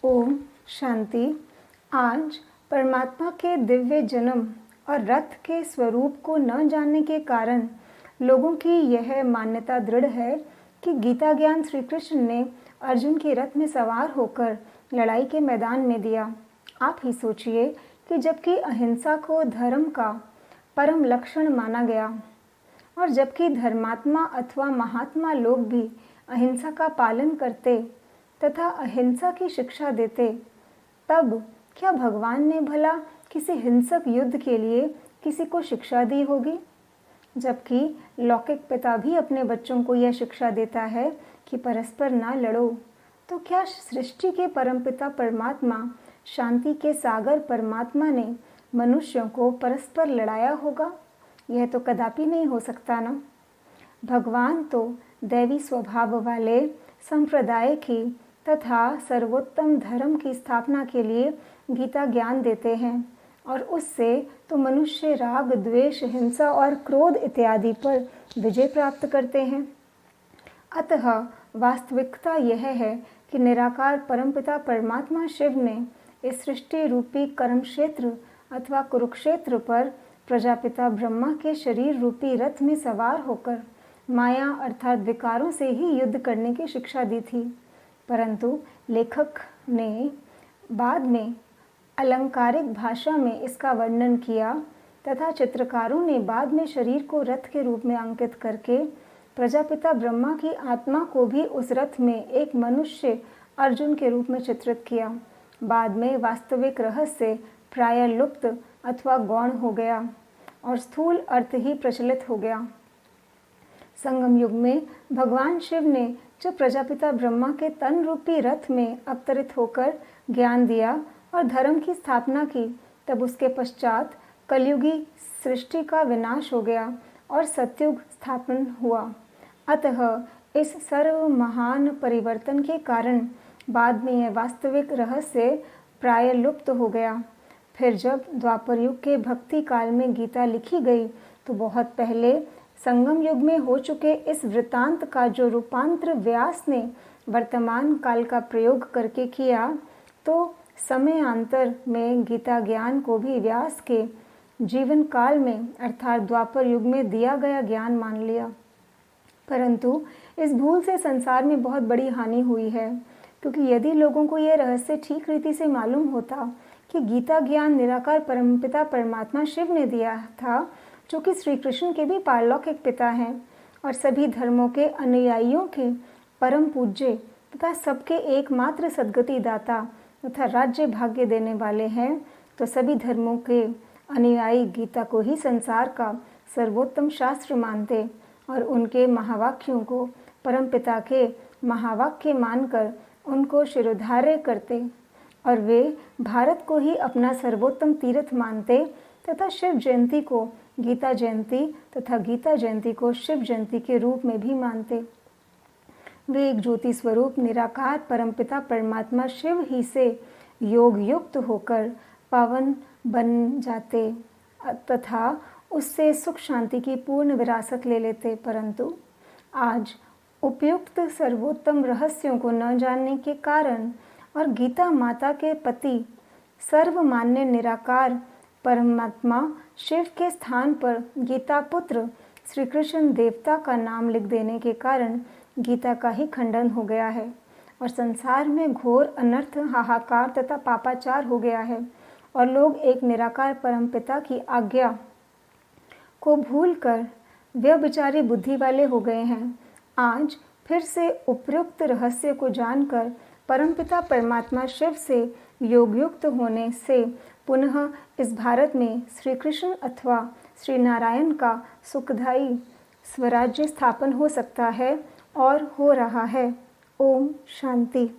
ओम शांति। आज परमात्मा के दिव्य जन्म और रथ के स्वरूप को न जानने के कारण लोगों की यह मान्यता दृढ़ है कि गीता ज्ञान श्री कृष्ण ने अर्जुन के रथ में सवार होकर लड़ाई के मैदान में दिया। आप ही सोचिए कि जबकि अहिंसा को धर्म का परम लक्षण माना गया और जबकि धर्मात्मा अथवा महात्मा लोग भी अहिंसा का पालन करते तथा अहिंसा की शिक्षा देते, तब क्या भगवान ने भला किसी हिंसक युद्ध के लिए किसी को शिक्षा दी होगी? जबकि लौकिक पिता भी अपने बच्चों को यह शिक्षा देता है कि परस्पर ना लड़ो, तो क्या सृष्टि के परमपिता परमात्मा, शांति के सागर परमात्मा ने मनुष्यों को परस्पर लड़ाया होगा? यह तो कदापि नहीं हो सकता ना। भगवान तो दैवी स्वभाव वाले संप्रदाय की तथा सर्वोत्तम धर्म की स्थापना के लिए गीता ज्ञान देते हैं और उससे तो मनुष्य राग, द्वेष, हिंसा और क्रोध इत्यादि पर विजय प्राप्त करते हैं। अतः वास्तविकता यह है कि निराकार परमपिता परमात्मा शिव ने इस सृष्टि रूपी कर्म क्षेत्र अथवा कुरुक्षेत्र पर प्रजापिता ब्रह्मा के शरीर रूपी रथ में सवार होकर माया अर्थात विकारों से ही युद्ध करने की शिक्षा दी थी। परंतु लेखक ने बाद में अलंकारिक भाषा में इसका वर्णन किया तथा चित्रकारों ने बाद में शरीर को रथ के रूप में अंकित करके प्रजापिता ब्रह्मा की आत्मा को भी उस रथ में एक मनुष्य अर्जुन के रूप में चित्रित किया। बाद में वास्तविक रहस्य प्राय लुप्त अथवा गौण हो गया और स्थूल अर्थ ही प्रचलित हो गया। संगम युग में भगवान शिव ने जब प्रजापिता ब्रह्मा के तन रूपी रथ में अवतरित होकर ज्ञान दिया और धर्म की स्थापना की, तब उसके पश्चात कलयुगी सृष्टि का विनाश हो गया और सतयुग स्थापन हुआ। अतः इस सर्व महान परिवर्तन के कारण बाद में यह वास्तविक रहस्य प्राय लुप्त हो गया। फिर जब द्वापर युग के भक्ति काल में गीता लिखी गई, तो बहुत पहले संगम युग में हो चुके इस वृत्तांत का जो रूपांतर व्यास ने वर्तमान काल का प्रयोग करके किया, तो समयांतर में गीता ज्ञान को भी व्यास के जीवन काल में अर्थात द्वापर युग में दिया गया ज्ञान मान लिया। परंतु इस भूल से संसार में बहुत बड़ी हानि हुई है, क्योंकि यदि लोगों को यह रहस्य ठीक रीति से मालूम होता कि गीता ज्ञान निराकार परमपिता परमात्मा शिव ने दिया था, जो कि श्री कृष्ण के भी पारलौकिक पिता हैं और सभी धर्मों के अनुयायियों के परम पूज्य तथा सबके एकमात्र सद्गति दाता तथा राज्य भाग्य देने वाले हैं, तो सभी धर्मों के अनुयायी गीता को ही संसार का सर्वोत्तम शास्त्र मानते और उनके महावाक्यों को परमपिता के महावाक्य मानकर उनको शिरोधार्य करते और वे भारत को ही अपना सर्वोत्तम तीर्थ मानते तथा शिव जयंती को गीता जयंती तथा गीता जयंती को शिव जयंती के रूप में भी मानते। वे एक ज्योति स्वरूप निराकार परमपिता परमात्मा शिव ही से योग युक्त होकर पावन बन जाते तथा उससे सुख शांति की पूर्ण विरासत ले लेते। परंतु आज उपयुक्त सर्वोत्तम रहस्यों को न जानने के कारण और गीता माता के पति सर्वमान्य निराकार परमात्मा शिव के स्थान पर गीता पुत्र श्री कृष्ण देवता का नाम लिख देने के कारण गीता का ही खंडन हो गया है और संसार में घोर अनर्थ, हाहाकार तथा पापाचार हो गया है और लोग एक निराकार परमपिता की आज्ञा को भूलकर व्यभिचारी बुद्धि वाले हो गए हैं। आज फिर से उपयुक्त रहस्य को जानकर परमपिता परमात्मा शिव से योगयुक्त होने से पुनः इस भारत में श्री कृष्ण अथवा श्री नारायण का सुखदायी स्वराज्य स्थापन हो सकता है और हो रहा है। ओम शांति।